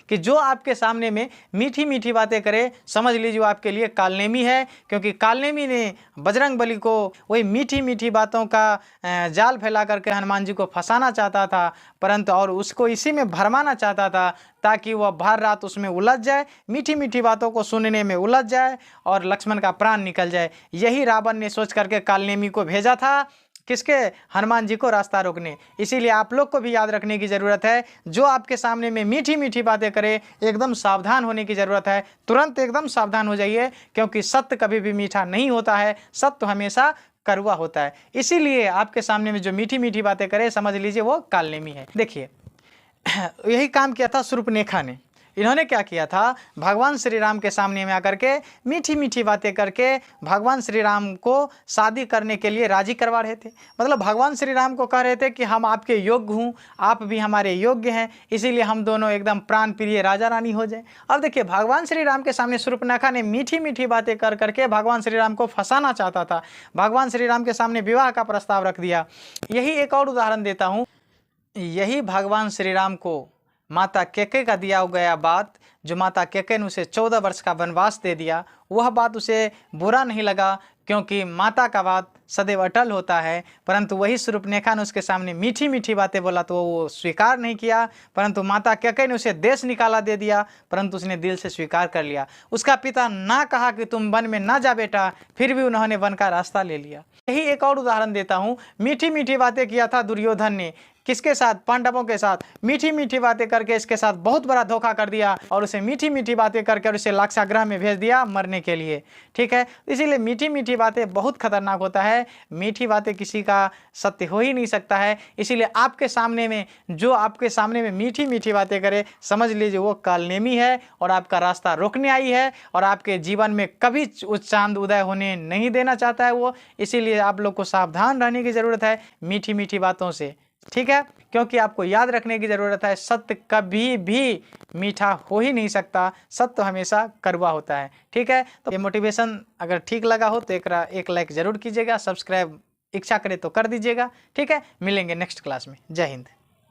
कि जो आपके सामने में मीठी मीठी बातें करे, समझ लीजिए वो आपके लिए कालनेमी है। क्योंकि कालनेमी ने बजरंग बली को वही मीठी मीठी बातों का जाल फैला करके हनुमान जी को फंसाना चाहता था, परंतु और उसको इसी में भरमाना चाहता था ताकि वह भर रात उसमें उलझ जाए, मीठी मीठी बातों को सुनने में उलझ जाए और लक्ष्मण का प्राण निकल जाए। यही रावण ने सोच करके कालनेमी को भेजा था, किसके? हनुमान जी को रास्ता रोकने। इसीलिए आप लोग को भी याद रखने की ज़रूरत है, जो आपके सामने में मीठी मीठी बातें करे एकदम सावधान होने की ज़रूरत है। तुरंत एकदम सावधान हो जाइए, क्योंकि सत्य कभी भी मीठा नहीं होता है, सत्य हमेशा कड़वा होता है। इसीलिए आपके सामने में जो मीठी मीठी बातें करे, समझ लीजिए वो कालनेमी है। देखिए यही काम किया था शूर्पणखा ने। इन्होंने क्या किया था, भगवान श्री राम के सामने में आकर के मीठी मीठी बातें करके भगवान श्री राम को शादी करने के लिए राजी करवा रहे थे। मतलब भगवान श्री राम को कह रहे थे कि हम आपके योग्य हूँ, आप भी हमारे योग्य हैं, इसीलिए हम दोनों एकदम प्राण प्रिय राजा रानी हो जाए। अब देखिए भगवान श्री राम के सामने शूर्पणखा ने मीठी मीठी बातें कर करके भगवान श्री राम को फंसाना चाहता था, भगवान श्री राम के सामने विवाह का प्रस्ताव रख दिया। यही एक और उदाहरण देता हूँ। यही भगवान श्री राम को माता कैकेयी का दिया गया बात, जो माता कैकेयी ने उसे 14 वर्ष का वनवास दे दिया, वह बात उसे बुरा नहीं लगा, क्योंकि माता का बात सदैव अटल होता है। परंतु वही शूर्पणखा ने उसके सामने मीठी मीठी बातें बोला तो वो स्वीकार नहीं किया, परंतु माता कैकेयी ने उसे देश निकाला दे दिया, परंतु उसने दिल से स्वीकार कर लिया। उसका पिता ना कहा कि तुम वन में ना जा बेटा, फिर भी उन्होंने वन का रास्ता ले लिया। यही एक और उदाहरण देता हूँ। मीठी मीठी बातें किया था दुर्योधन ने, किसके साथ? पांडवों के साथ। मीठी मीठी बातें करके इसके साथ बहुत बड़ा धोखा कर दिया और उसे मीठी मीठी बातें करके और उसे लाक्षागृह में भेज दिया मरने के लिए। ठीक है, इसीलिए मीठी मीठी बातें बहुत खतरनाक होता है। मीठी बातें किसी का सत्य हो ही नहीं सकता है। इसीलिए आपके सामने में जो आपके सामने में मीठी मीठी बातें करे, समझ लीजिए वो कालनेमी है और आपका रास्ता रोकने आई है और आपके जीवन में कभी उस चांद उदय होने नहीं देना चाहता है वो। इसीलिए आप लोग को सावधान रहने की ज़रूरत है मीठी मीठी बातों से। ठीक है, क्योंकि आपको याद रखने की ज़रूरत है, सत्य कभी भी मीठा हो ही नहीं सकता, सत्य हमेशा कड़वा होता है। ठीक है, तो ये मोटिवेशन अगर ठीक लगा हो तो एक लाइक ज़रूर कीजिएगा, सब्सक्राइब इच्छा करे तो कर दीजिएगा। ठीक है, मिलेंगे नेक्स्ट क्लास में। जय हिंद।